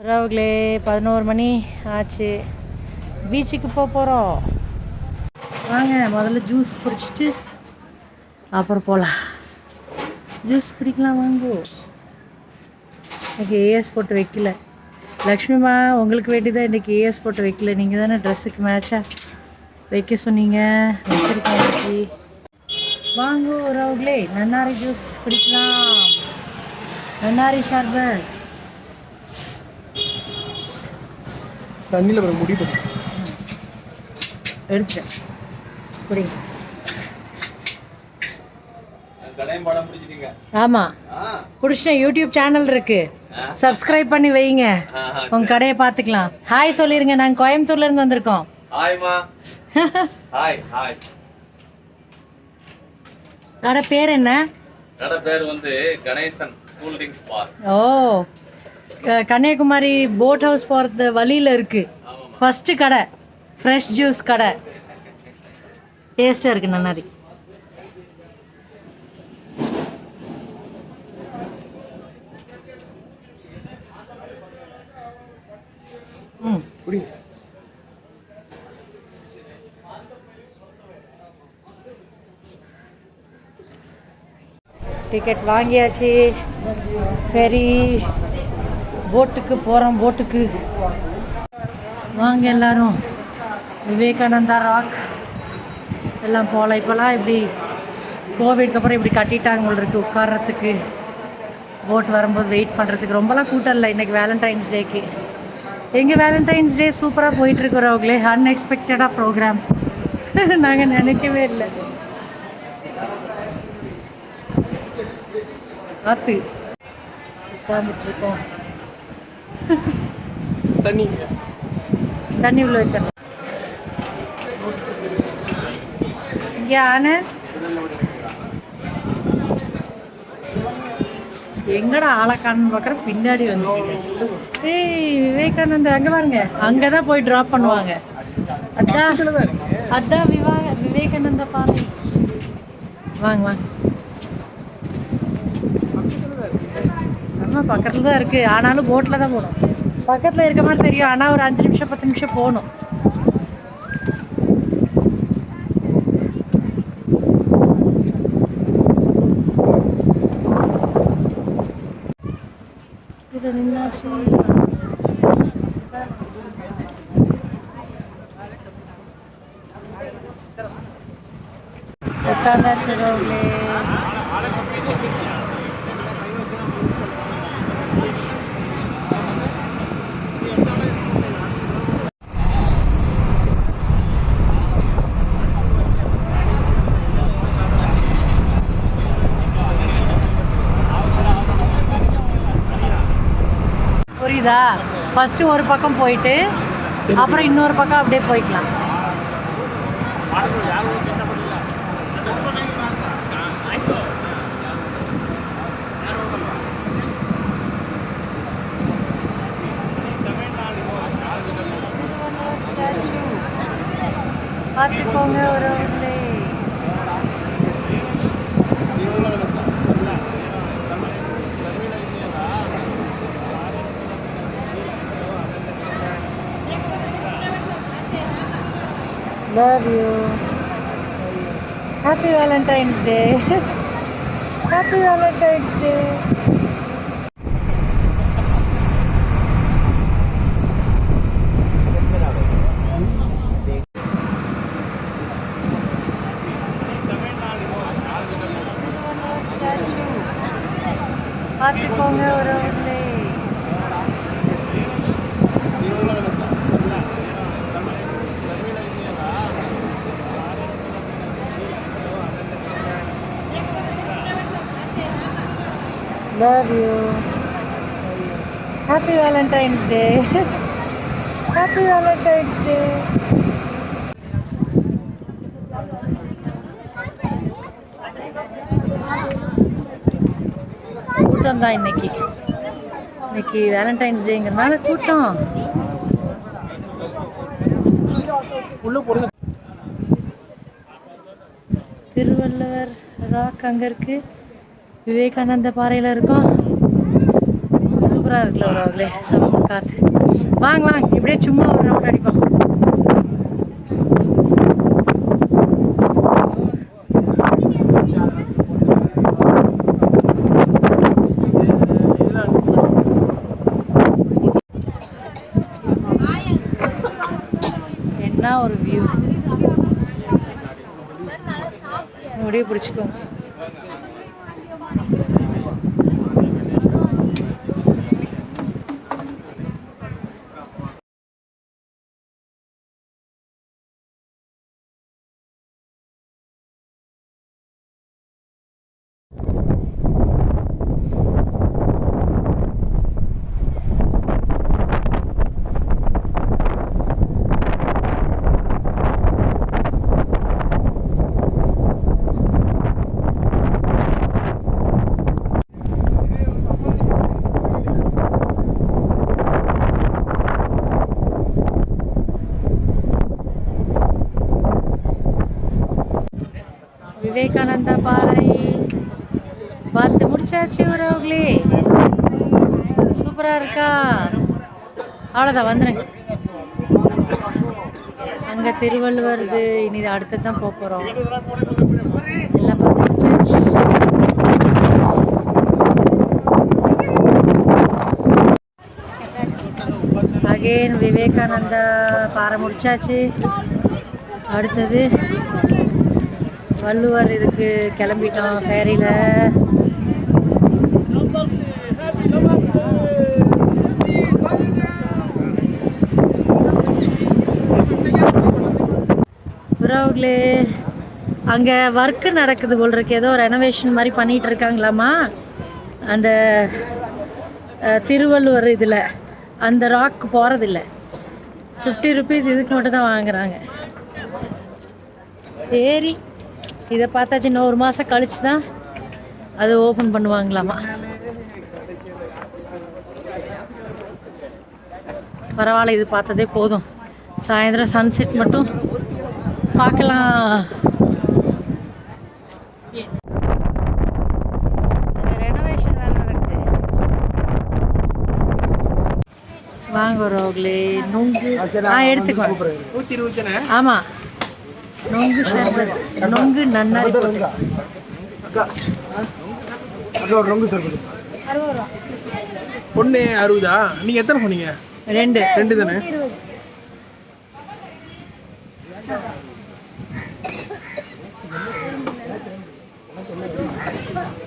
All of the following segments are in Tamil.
உறவுகளே 11 மணி ஆச்சு. பீச்சுக்கு போகிறோம். வாங்க முதல்ல ஜூஸ் குடிச்சிட்டு அப்புறம் போகலாம். ஜூஸ் குடிக்கலாம் வாங்கோ. இன்றைக்கி ஏஎஸ் போட்டு வைக்கல. லக்ஷ்மிமா உங்களுக்கு வேண்டிதான் இன்றைக்கி ஏஎஸ் போட்டு வைக்கல. நீங்கள் தானே ட்ரெஸ்ஸுக்கு மேட்சாக வைக்க சொன்னீங்க. வச்சுருக்கேன் இன்றைக்கி. வாங்கோ உறவுகளே, நன்னாரி ஜூஸ் குடிக்கலாம். நன்னாரி ஷர்பத் தண்ணியில் முடி எடுத்துட்டேன். குடிங்க. ஆமாம் குடிச்சிட்டேன். யூடியூப் சேனல் இருக்கு, சப்ஸ்கிரைப் பண்ணி வைங்க. உங்கள் கடையை பார்த்துக்கலாம். ஹாய் சொல்லிடுங்க. நாங்கள் கோயம்புத்தூர்லேருந்து வந்திருக்கோம். கடை பேர் என்ன? கடை பேர் வந்து கணேசன் கூல் ட்ரிங்க்ஸ் பார். ஓ, கன்னியாகுமரி போட் ஹவுஸ் போகிறது வழியில் இருக்குது. ஃபஸ்ட்டு கடை, ஃப்ரெஷ் ஜூஸ் கடை. டேஸ்ட்டாக இருக்குது, நன்னாரி. டிக்கெட் வாங்கியாச்சு. சரி, போட்டுக்கு போகிறோம். போட்டுக்கு வாங்க எல்லாரும். விவேகானந்தா ராக் எல்லாம் போகலாம். இப்போலாம் இப்படி கோவிட்க்கு அப்புறம் இப்படி கட்டிட்டாங்க உங்களுக்கு உட்கார்றதுக்கு. போட் வரும்போது வெயிட் பண்ணுறதுக்கு ரொம்பலாம் கூட்டம் இல்லை. இன்றைக்கி வேலண்டைன்ஸ் டேக்கு எங்கள் வேலண்டைன்ஸ் டே சூப்பராக போயிட்டுருக்குறவங்களே. அன்எக்ஸ்பெக்டடாக ப்ரோக்ராம் நாங்கள் நினைக்கவே இல்லை. பார்த்து உட்காந்துட்ருக்கோம். தண்ணி உள்ள வச்சிடலாம். இங்கே ஆனந்த் எங்கடா ஆளக்கானு பார்க்குற பின்னாடி வந்து. ஏய் விவேகானந்தா அங்கே பாருங்க, அங்கே தான் போய் ட்ராப் பண்ணுவாங்க. அதான் விவேகானந்தா பாருங்க. வாங்க வாங்க. ஆமாம் பக்கத்தில் தான் இருக்குது, ஆனாலும் போட்டில் தான் போகணும். பக்கத்தில் இருக்க மாதிரி தெரியும், ஆனால் ஒரு 5 நிமிஷம் 10 நிமிஷம் போகணும். இது நின்னாச்சு. உட்காந்தாச்சு ரோட்லே. புரியுதா? ஃபஸ்ட்டு ஒரு பக்கம் போயிட்டு அப்புறம் இன்னொரு பக்கம் அப்படியே போய்க்கலாம். பார்த்துக்கோங்க ஒரு love you. Happy Valentine's Day. Happy Valentine's Day. பார்த்துக்கோங்க ஒரு love you. Happy Valentine's Day. Happy Valentine's Day. கூட்டம் தான் இன்னைக்கு வேலண்டைன்ஸ் டேங்கிறதுனால கூட்டம். திருவள்ளுவர் ராக் அங்கே இருக்குது. விவேகானந்த பாறையில் இருக்கோம். சூப்பராக இருக்குல்ல உறவுகளே, செம்ம காற்று. வாங்க வாங்க இப்படியே சும்மா ஒரு ரவுண்ட் அடிப்போம். என்ன ஒரு வியூ, அப்படியே பிடிச்சிக்கோ. விவேகானந்தா பாறை பார்த்து முடிச்சாச்சு உறவுகளே. சூப்பராக இருக்கா? அவ்வளோதான், வந்துடுங்க. அங்கே திருவள்ளுவர் இது, இனி இது அடுத்தது தான் போக போகிறோம். எல்லாம் பார்த்து முடிச்சாச்சு. அகெயின் விவேகானந்தா பாறை முடிச்சாச்சு. அடுத்தது வள்ளுவர் இதுக்கு கிளம்பிட்டோம் ஃபேரியில். உறவுகளே, அங்கே ஒர்க்கு நடக்குது போல் இருக்கு, ஏதோ ரெனோவேஷன் மாதிரி பண்ணிகிட்டு இருக்காங்களாமா. அந்த திருவள்ளுவர் இதில் அந்த ராக்கு போகிறதில்ல. 50 ருபீஸ் இதுக்கு மட்டும் தான் வாங்குறாங்க. சரி, இதை பார்த்தாச்சு. இன்னும் 1 மாதம் கழிச்சு தான் அது ஓப்பன் பண்ணுவாங்களாமா. பரவாயில்ல, இது பார்த்ததே போதும். சாயந்தரம் சன்செட் மட்டும் பார்க்கலாம். ரெனோவேஷன் வேலை நடக்குது. வாங்க ரோக்லே, நொங்கு எடுத்துக்குவேன். ஆமாம், நொங்கு சர்பத், நொங்கு நன்னாரி நொங்கு சர்பத் 1 60. நீங்கள் எத்தனை சொன்னீங்க? 2 தானே?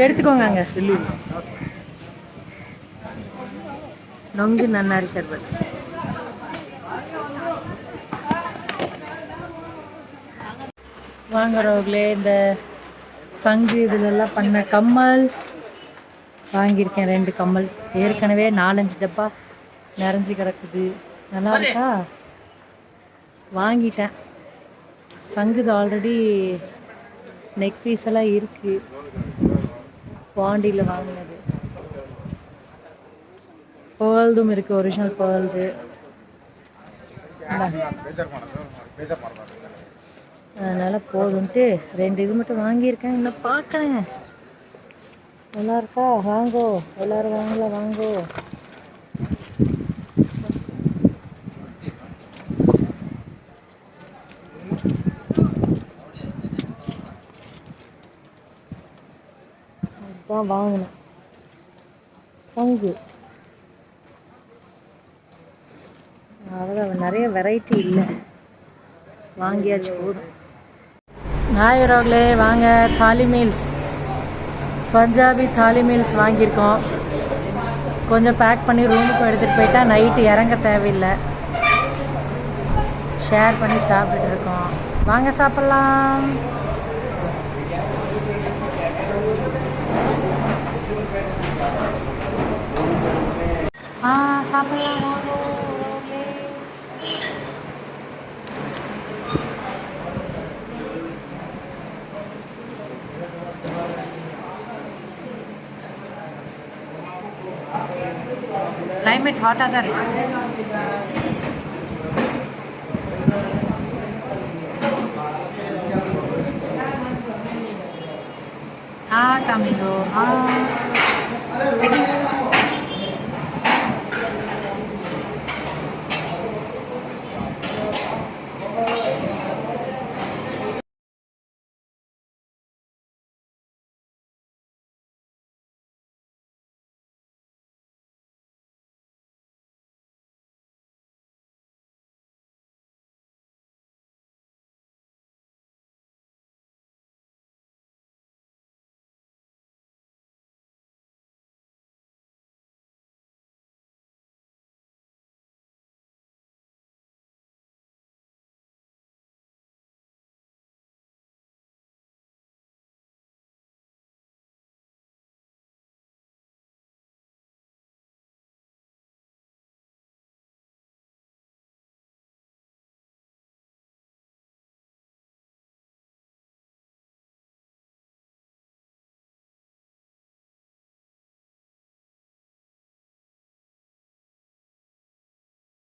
எடுத்துக்கோங்க. அங்கே நொங்கு நன்னாரி சர்பத். வாங்குறவங்களே, இந்த சங்கு இதிலெல்லாம் பண்ண கம்மல் வாங்கியிருக்கேன். 2 கம்மல். ஏற்கனவே 4-5 டப்பா நிறைஞ்சி கிடக்குது. நல்லா இருக்கா? வாங்கிட்டேன். சங்குது ஆல்ரெடி நெக் பீஸ் எல்லாம் இருக்குது. பாண்டியில் வாங்கினது. பேர்ல்தும் இருக்குது, ஒரிஜினல் பேர்ல்து. அதனால் போதும்ட்டு 2 இது மட்டும் வாங்கியிருக்கேன். இன்னும் பார்க்குறேன். நல்லா இருக்கா? வாங்கோ, எல்லோரும் வாங்கலாம், வாங்கோ. அதுதான் வாங்கினேன் சங்கு. அவ்வளோதான், நிறைய வெரைட்டி இல்லை, வாங்கியாச்சு, போதும். ஞாயிறவர்களே வாங்க, தாலி மீல்ஸ், பஞ்சாபி தாலி மீல்ஸ் வாங்கியிருக்கோம். கொஞ்சம் பேக் பண்ணி ரூமுக்கு எடுத்துகிட்டு போயிட்டா நைட்டு இறங்க தேவையில்லை. ஷேர் பண்ணி சாப்பிட்டுட்டு இருக்கோம். வாங்க சாப்பிட்லாம். சாப்பிட்லாம். கிளைமேட் ஹாட்டாக தான் இருக்கு. காமிங்கோ.